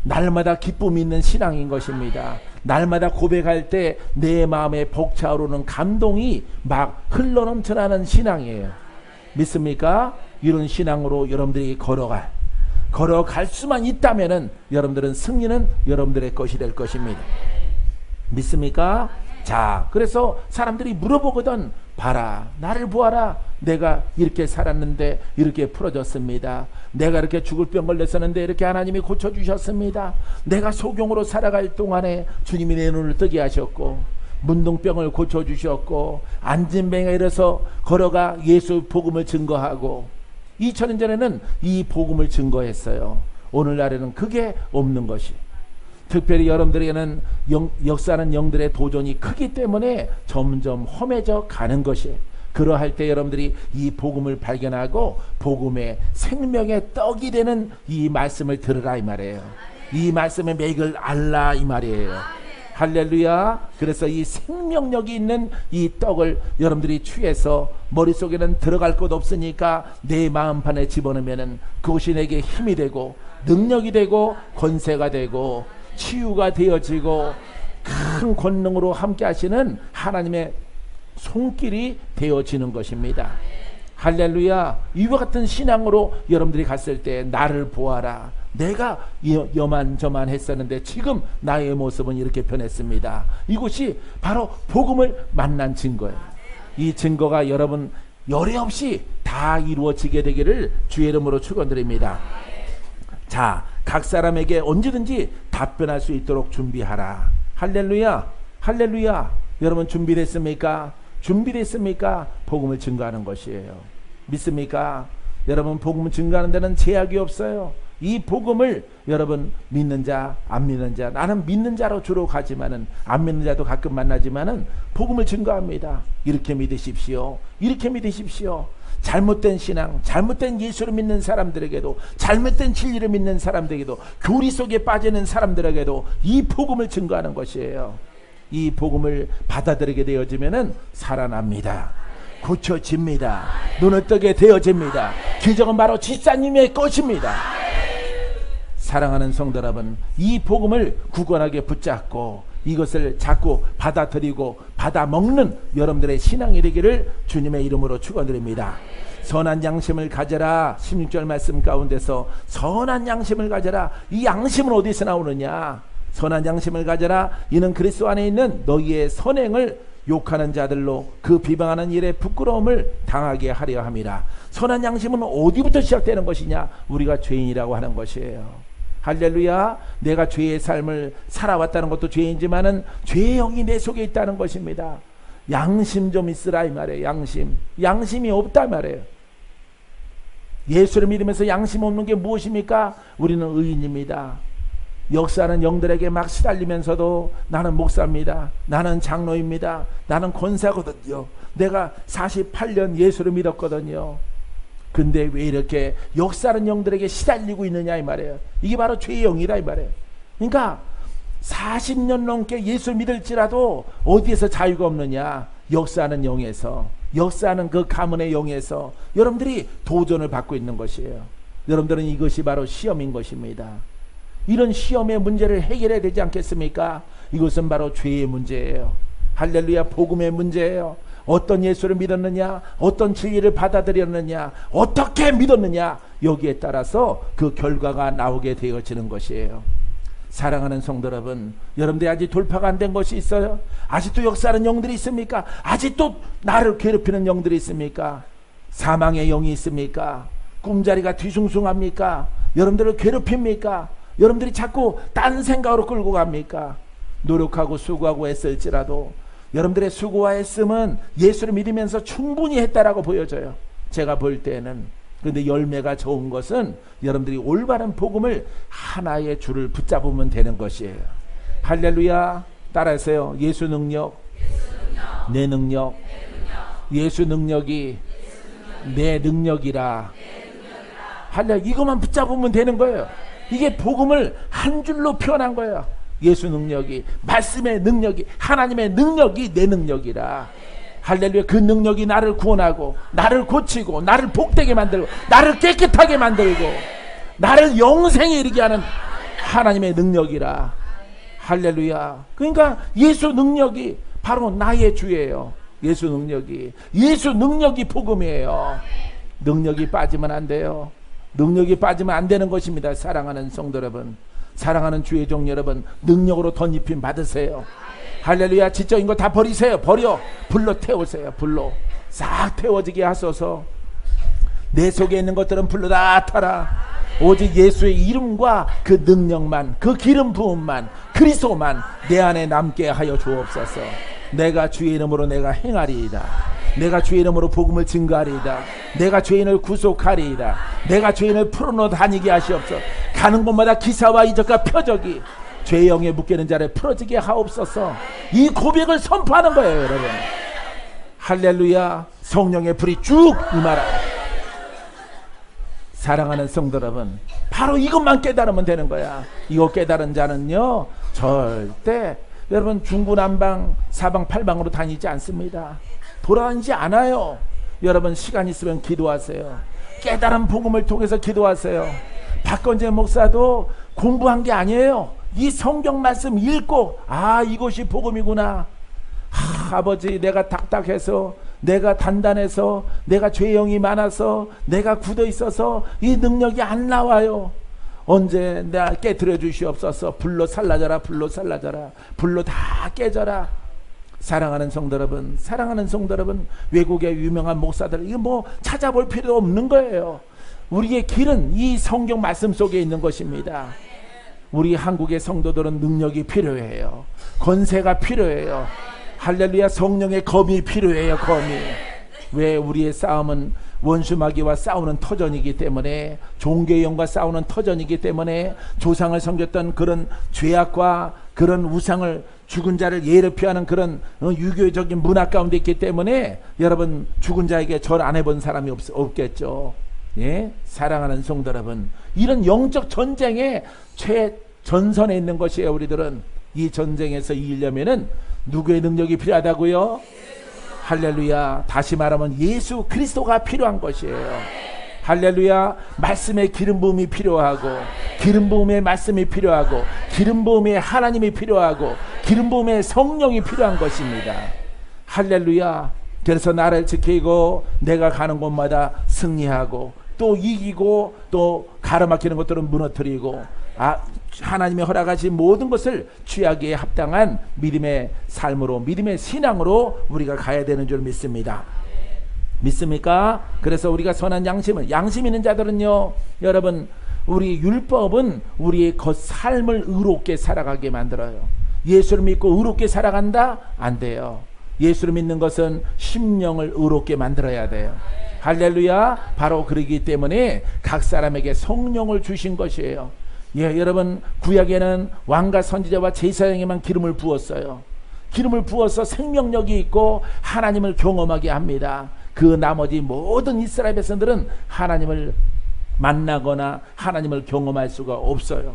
[SPEAKER 1] 날마다 기쁨이 있는 신앙인 것입니다. 날마다 고백할 때 내 마음에 벅차오르는 감동이 막 흘러넘쳐나는 신앙이에요. 믿습니까? 이런 신앙으로 여러분들이 걸어갈 수만 있다면은 여러분들은 승리는 여러분들의 것이 될 것입니다. 믿습니까? 자, 그래서 사람들이 물어보거든. 봐라, 나를 보아라. 내가 이렇게 살았는데 이렇게 풀어졌습니다. 내가 이렇게 죽을 병 걸렸었는데 이렇게 하나님이 고쳐주셨습니다. 내가 소경으로 살아갈 동안에 주님이 내 눈을 뜨게 하셨고 문둥병을 고쳐주셨고 안진뱅이가 일어서 걸어가 예수 복음을 증거하고 2000년 전에는 이 복음을 증거했어요. 오늘날에는 그게 없는 것이, 특별히 여러분들에게는 역사하는 영들의 도전이 크기 때문에 점점 험해져 가는 것이, 그러할 때 여러분들이 이 복음을 발견하고 복음의 생명의 떡이 되는 이 말씀을 들으라 이 말이에요. 이 말씀의 맥을 알라 이 말이에요. 할렐루야. 그래서 이 생명력이 있는 이 떡을 여러분들이 취해서 머릿속에는 들어갈 것 없으니까 내 마음판에 집어넣으면 그것이 내게 힘이 되고 능력이 되고 권세가 되고 치유가 되어지고 큰 권능으로 함께 하시는 하나님의 손길이 되어지는 것입니다. 할렐루야. 이와 같은 신앙으로 여러분들이 갔을 때 나를 보아라. 내가 여만저만 했었는데 지금 나의 모습은 이렇게 변했습니다. 이것이 바로 복음을 만난 증거예요. 이 증거가 여러분 열애 없이 다 이루어지게 되기를 주의 이름으로 축원드립니다. 자, 각 사람에게 언제든지 답변할 수 있도록 준비하라. 할렐루야. 할렐루야. 여러분 준비됐습니까? 준비됐습니까? 복음을 증거하는 것이에요. 믿습니까? 여러분, 복음을 증거하는 데는 제약이 없어요. 이 복음을 여러분 믿는 자, 안 믿는 자, 나는 믿는 자로 주로 가지만은 안 믿는 자도 가끔 만나지만은 복음을 증거합니다. 이렇게 믿으십시오. 이렇게 믿으십시오. 잘못된 신앙, 잘못된 예수를 믿는 사람들에게도, 잘못된 진리를 믿는 사람들에게도, 교리 속에 빠지는 사람들에게도 이 복음을 증거하는 것이에요. 이 복음을 받아들이게 되어지면은 살아납니다. 고쳐집니다. 눈을 뜨게 되어집니다. 기적은 바로 집사님의 것입니다. 사랑하는 성도 여러분, 이 복음을 굳건하게 붙잡고 이것을 자꾸 받아들이고 받아먹는 여러분들의 신앙이 되기를 주님의 이름으로 축원드립니다. 선한 양심을 가져라. 16절 말씀 가운데서 선한 양심을 가져라. 이 양심은 어디서 나오느냐? 선한 양심을 가져라. 이는 그리스도 안에 있는 너희의 선행을 욕하는 자들로 그 비방하는 일에 부끄러움을 당하게 하려 함이라. 선한 양심은 어디부터 시작되는 것이냐? 우리가 죄인이라고 하는 것이에요. 할렐루야. 내가 죄의 삶을 살아왔다는 것도 죄인지만은 죄의 영이 내 속에 있다는 것입니다. 양심 좀 있으라 이 말이에요. 양심이 없다 말이에요. 예수를 믿으면서 양심 없는 게 무엇입니까? 우리는 의인입니다. 역사는 영들에게 막 시달리면서도 나는 목사입니다. 나는 장로입니다. 나는 권사거든요. 내가 48년 예수를 믿었거든요. 근데 왜 이렇게 역사는 영들에게 시달리고 있느냐 이 말이에요. 이게 바로 죄의 영이라 이 말이에요. 그러니까 40년 넘게 예수를 믿을지라도 어디에서 자유가 없느냐? 역사는 영에서, 역사는 그 가문의 영에서 여러분들이 도전을 받고 있는 것이에요. 여러분들은 이것이 바로 시험인 것입니다. 이런 시험의 문제를 해결해야 되지 않겠습니까? 이것은 바로 죄의 문제예요. 할렐루야. 복음의 문제예요. 어떤 예수를 믿었느냐, 어떤 진리를 받아들였느냐, 어떻게 믿었느냐, 여기에 따라서 그 결과가 나오게 되어지는 것이에요. 사랑하는 성도 여러분, 여러분들이 아직 돌파가 안 된 것이 있어요? 아직도 역사하는 영들이 있습니까? 아직도 나를 괴롭히는 영들이 있습니까? 사망의 영이 있습니까? 꿈자리가 뒤숭숭합니까? 여러분들을 괴롭힙니까? 여러분들이 자꾸 딴 생각으로 끌고 갑니까? 노력하고 수고하고 애쓸지라도 여러분들의 수고와 애씀은 예수를 믿으면서 충분히 했다라고 보여져요. 제가 볼 때는. 그런데 열매가 좋은 것은 여러분들이 올바른 복음을 하나의 줄을 붙잡으면 되는 것이에요. 할렐루야. 따라하세요. 예수 능력, 내 능력, 예수 능력이 내 능력이라. 할렐루야. 이것만 붙잡으면 되는 거예요. 이게 복음을 한 줄로 표현한 거예요. 예수 능력이, 말씀의 능력이, 하나님의 능력이 내 능력이라. 할렐루야. 그 능력이 나를 구원하고 나를 고치고 나를 복되게 만들고 나를 깨끗하게 만들고 나를 영생에 이르게 하는 하나님의 능력이라. 할렐루야. 그러니까 예수 능력이 바로 나의 주예요. 예수 능력이 복음이에요. 능력이 빠지면 안 돼요. 능력이 빠지면 안 되는 것입니다. 사랑하는 성도 여러분, 사랑하는 주의 종 여러분, 능력으로 덧입힘 받으세요. 할렐루야. 지적인 거 다 버리세요. 버려. 불로 태우세요. 불로 싹 태워지게 하소서. 내 속에 있는 것들은 불로 다 타라. 오직 예수의 이름과 그 능력만, 그 기름 부음만, 그리스도만 내 안에 남게 하여 주옵소서. 내가 주의 이름으로 내가 행하리이다. 내가 주의 이름으로 복음을 증거하리이다. 내가 죄인을 구속하리이다. 내가 죄인을 풀어놓아 다니게 하시옵소서. 가는 곳마다 기사와 이적과 표적이 죄의 영에 묶이는 자를 풀어지게 하옵소서. 이 고백을 선포하는 거예요, 여러분. 할렐루야. 성령의 불이 쭉 임하라. 사랑하는 성도 여러분, 바로 이것만 깨달으면 되는 거야. 이거 깨달은 자는요, 절대 여러분 중구난방 사방 팔방으로 다니지 않습니다. 돌아다니지 않아요. 여러분 시간 있으면 기도하세요. 깨달은 복음을 통해서 기도하세요. 박건재 목사도 공부한 게 아니에요. 이 성경 말씀 읽고, 아, 이것이 복음이구나. 아버지, 내가 딱딱해서, 내가 단단해서, 내가 죄영이 많아서, 내가 굳어 있어서 이 능력이 안 나와요. 언제 내가 깨트려 주시옵소서. 불로 살라져라. 불로 살라져라. 불로 다 깨져라. 사랑하는 성도 여러분, 사랑하는 성도 여러분, 외국의 유명한 목사들, 이거 뭐 찾아볼 필요 없는 거예요. 우리의 길은 이 성경 말씀 속에 있는 것입니다. 우리 한국의 성도들은 능력이 필요해요. 권세가 필요해요. 할렐루야. 성령의 검이 필요해요. 검이. 왜? 우리의 싸움은 원수마귀와 싸우는 터전이기 때문에, 종교의 영과 싸우는 터전이기 때문에, 조상을 섬겼던 그런 죄악과 그런 우상을, 죽은 자를 예를 피하는 그런 유교적인 문화 가운데 있기 때문에, 여러분 죽은 자에게 절 안 해본 사람이 없겠죠. 예? 사랑하는 성도 여러분, 이런 영적 전쟁의 최전선에 있는 것이에요. 우리들은 이 전쟁에서 이기려면은 누구의 능력이 필요하다고요? 할렐루야. 다시 말하면 예수 그리스도가 필요한 것이에요. 할렐루야. 말씀의 기름 부음이 필요하고, 기름 부음의 말씀이 필요하고, 기름 부음의 하나님이 필요하고, 기름 부음의 성령이 필요한 것입니다. 할렐루야. 그래서 나를 지키고 내가 가는 곳마다 승리하고 또 이기고 또 가로막히는 것들은 무너뜨리고, 하나님의 허락하신 모든 것을 취하기에 합당한 믿음의 삶으로, 믿음의 신앙으로 우리가 가야 되는 줄 믿습니다. 믿습니까? 그래서 우리가 선한 양심 있는 자들은요, 여러분, 우리 율법은 우리의 삶을 의롭게 살아가게 만들어요. 예수를 믿고 의롭게 살아간다? 안 돼요. 예수를 믿는 것은 심령을 의롭게 만들어야 돼요. 할렐루야. 바로 그러기 때문에 각 사람에게 성령을 주신 것이에요. 예, 여러분, 구약에는 왕과 선지자와 제사장에만 기름을 부었어요. 기름을 부어서 생명력이 있고 하나님을 경험하게 합니다. 그 나머지 모든 이스라엘 백성들은 하나님을 만나거나 하나님을 경험할 수가 없어요.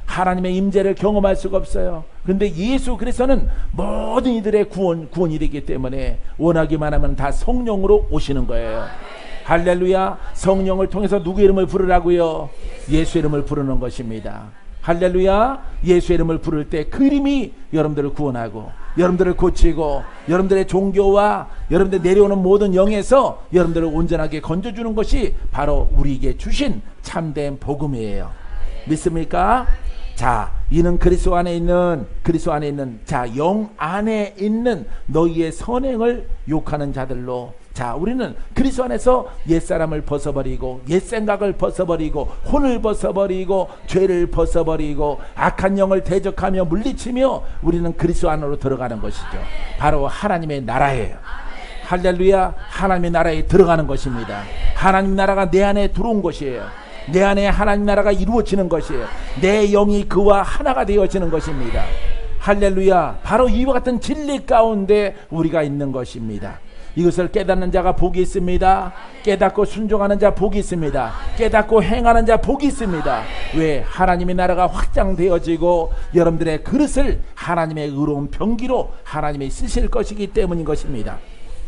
[SPEAKER 1] 하나님의 임재를 경험할 수가 없어요. 그런데 예수 그리스도는 모든 이들의 구원이 되기 때문에 원하기만 하면 다 성령으로 오시는 거예요. 할렐루야. 성령을 통해서 누구 이름을 부르라고요? 예수 이름을 부르는 것입니다. 할렐루야. 예수 이름을 부를 때 그 이름이 여러분들을 구원하고 여러분들을 고치고 여러분들의 종교와 여러분들 내려오는 모든 영에서 여러분들을 온전하게 건져주는 것이 바로 우리에게 주신 참된 복음이에요. 믿습니까? 자, 이는 그리스도 안에 있는 자, 영 안에 있는 너희의 선행을 욕하는 자들로. 자, 우리는 그리스도 안에서 옛사람을 벗어버리고 옛생각을 벗어버리고 혼을 벗어버리고 죄를 벗어버리고 악한 영을 대적하며 물리치며 우리는 그리스도 안으로 들어가는 것이죠. 바로 하나님의 나라예요. 할렐루야. 하나님의 나라에 들어가는 것입니다. 하나님 나라가 내 안에 들어온 것이에요. 내 안에 하나님 나라가 이루어지는 것이에요. 내 영이 그와 하나가 되어지는 것입니다. 할렐루야. 바로 이와 같은 진리 가운데 우리가 있는 것입니다. 이것을 깨닫는 자가 복이 있습니다. 깨닫고 순종하는 자 복이 있습니다. 깨닫고 행하는 자 복이 있습니다. 왜? 하나님의 나라가 확장되어지고 여러분들의 그릇을 하나님의 의로운 병기로 하나님이 쓰실 것이기 때문인 것입니다.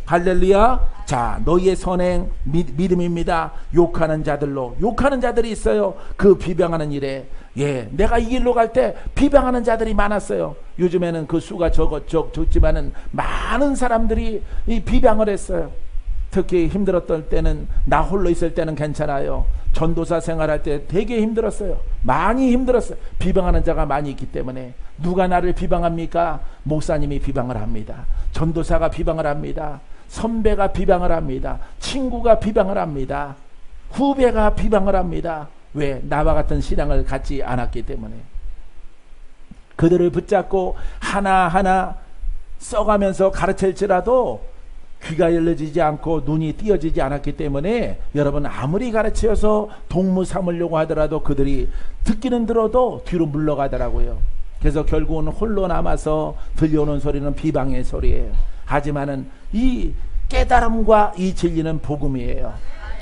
[SPEAKER 1] 할렐루야. 자, 너희의 선행 믿음입니다. 욕하는 자들로. 욕하는 자들이 있어요. 그 비방하는 일에. 예, 내가 이 길로 갈 때 비방하는 자들이 많았어요. 요즘에는 그 수가 적지만은 많은 사람들이 이 비방을 했어요. 특히 힘들었던 때는, 나 홀로 있을 때는 괜찮아요. 전도사 생활할 때 되게 힘들었어요. 많이 힘들었어요. 비방하는 자가 많이 있기 때문에. 누가 나를 비방합니까? 목사님이 비방을 합니다. 전도사가 비방을 합니다. 선배가 비방을 합니다. 친구가 비방을 합니다. 후배가 비방을 합니다. 왜? 나와 같은 신앙을 갖지 않았기 때문에. 그들을 붙잡고 하나하나 써가면서 가르칠지라도 귀가 열려지지 않고 눈이 띄어지지 않았기 때문에 여러분, 아무리 가르치어서 동무 삼으려고 하더라도 그들이 듣기는 들어도 뒤로 물러가더라고요. 그래서 결국은 홀로 남아서 들려오는 소리는 비방의 소리예요. 하지만은 이 깨달음과 이 진리는 복음이에요.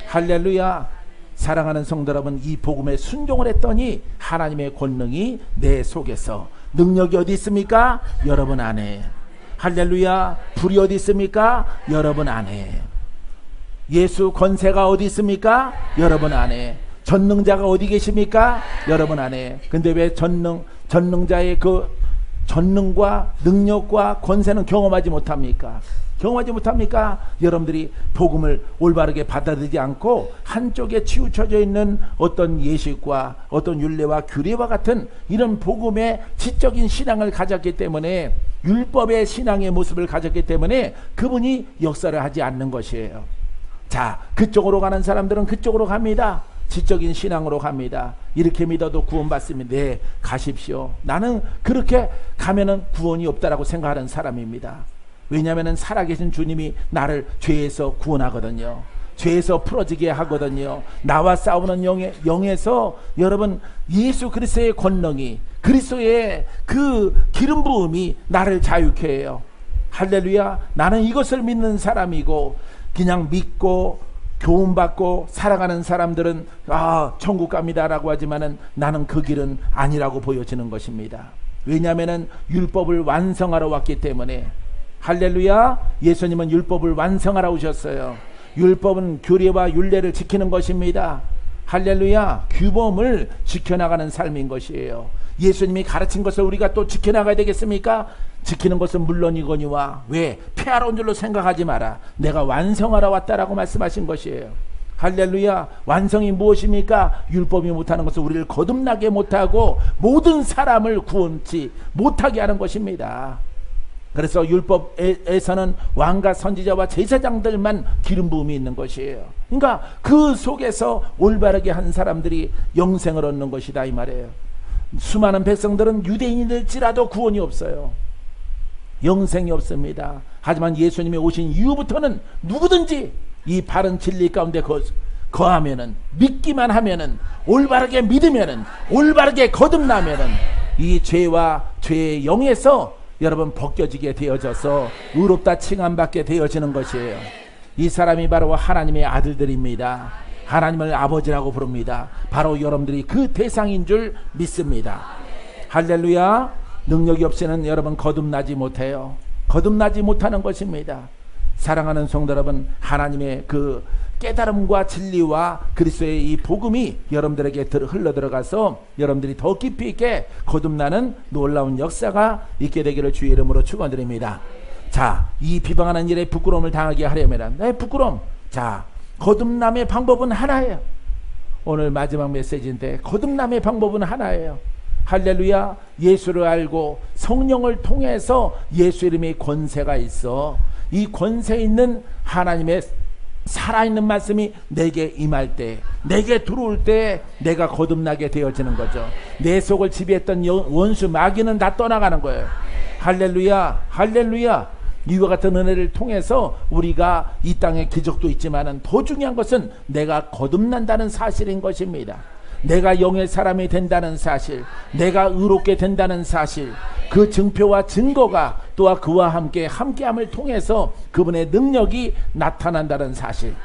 [SPEAKER 1] 할렐루야. 사랑하는 성도 여러분, 이 복음에 순종을 했더니 하나님의 권능이 내 속에서, 능력이 어디 있습니까? 여러분 안에. 할렐루야. 불이 어디 있습니까? 여러분 안에. 예수 권세가 어디 있습니까? 여러분 안에. 전능자가 어디 계십니까? 여러분 안에. 근데 왜 전능자의 그 전능과 능력과 권세는 경험하지 못합니까? 경험하지 못합니까? 여러분들이 복음을 올바르게 받아들이지 않고 한쪽에 치우쳐져 있는 어떤 예식과 어떤 율례와 규례와 같은 이런 복음의 지적인 신앙을 가졌기 때문에, 율법의 신앙의 모습을 가졌기 때문에 그분이 역사를 하지 않는 것이에요. 자, 그쪽으로 가는 사람들은 그쪽으로 갑니다. 지적인 신앙으로 갑니다. 이렇게 믿어도 구원받습니다. 네, 가십시오. 나는 그렇게 가면은 구원이 없다라고 생각하는 사람입니다. 왜냐하면 살아계신 주님이 나를 죄에서 구원하거든요. 죄에서 풀어지게 하거든요. 나와 싸우는 영에서 여러분, 예수 그리스도의 권능이, 그리스도의 그 기름 부음이 나를 자유케 해요. 할렐루야. 나는 이것을 믿는 사람이고, 그냥 믿고 교훈받고 살아가는 사람들은 천국 갑니다라고 하지만은 나는 그 길은 아니라고 보여지는 것입니다. 왜냐하면 율법을 완성하러 왔기 때문에. 할렐루야. 예수님은 율법을 완성하러 오셨어요. 율법은 규례와 율례를 지키는 것입니다. 할렐루야. 규범을 지켜나가는 삶인 것이에요. 예수님이 가르친 것을 우리가 또 지켜나가야 되겠습니까? 지키는 것은 물론이거니와. 왜? 폐하러 온 줄로 생각하지 마라. 내가 완성하러 왔다라고 말씀하신 것이에요. 할렐루야. 완성이 무엇입니까? 율법이 못하는 것은 우리를 거듭나게 못하고 모든 사람을 구원치 못하게 하는 것입니다. 그래서 율법에서는 왕과 선지자와 제사장들만 기름 부음이 있는 것이에요. 그러니까 그 속에서 올바르게 한 사람들이 영생을 얻는 것이다 이 말이에요. 수많은 백성들은 유대인일지라도 구원이 없어요. 영생이 없습니다. 하지만 예수님이 오신 이후부터는 누구든지 이 바른 진리 가운데 거하면은, 믿기만 하면은, 올바르게 믿으면은, 올바르게 거듭나면은 이 죄와 죄의 영에서 여러분 벗겨지게 되어져서 의롭다 칭함받게 되어지는 것이에요. 이 사람이 바로 하나님의 아들들입니다. 하나님을 아버지라고 부릅니다. 바로 여러분들이 그 대상인 줄 믿습니다. 할렐루야. 능력이 없이는 여러분 거듭나지 못해요. 거듭나지 못하는 것입니다. 사랑하는 성도 여러분, 하나님의 그 깨달음과 진리와 그리스도의 이 복음이 여러분들에게 흘러 들어가서 여러분들이 더 깊이 있게 거듭나는 놀라운 역사가 있게 되기를 주의 이름으로 축원드립니다. 자, 이 비방하는 일에 부끄러움을 당하게 하려면 부끄러움. 자, 거듭남의 방법은 하나예요. 오늘 마지막 메시지인데 거듭남의 방법은 하나예요. 할렐루야. 예수를 알고 성령을 통해서 예수 이름의 권세가 있어. 이 권세 있는 하나님의 살아있는 말씀이 내게 임할 때, 내게 들어올 때 내가 거듭나게 되어지는 거죠. 내 속을 지배했던 원수 마귀는 다 떠나가는 거예요. 할렐루야. 할렐루야. 이와 같은 은혜를 통해서 우리가 이 땅에 기적도 있지만 더 중요한 것은 내가 거듭난다는 사실인 것입니다. 내가 영의 사람이 된다는 사실, 내가 의롭게 된다는 사실, 그 증표와 증거가 또한 그와 함께함을 통해서 그분의 능력이 나타난다는 사실.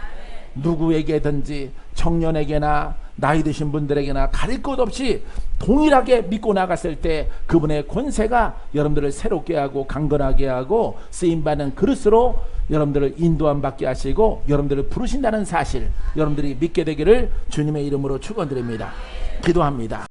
[SPEAKER 1] 누구에게든지 청년에게나 나이 드신 분들에게나 가릴 것 없이 동일하게 믿고 나갔을 때 그분의 권세가 여러분들을 새롭게 하고 강건하게 하고 쓰임받는 그릇으로 여러분들을 인도함 받게 하시고 여러분들을 부르신다는 사실, 여러분들이 믿게 되기를 주님의 이름으로 축원드립니다. 기도합니다.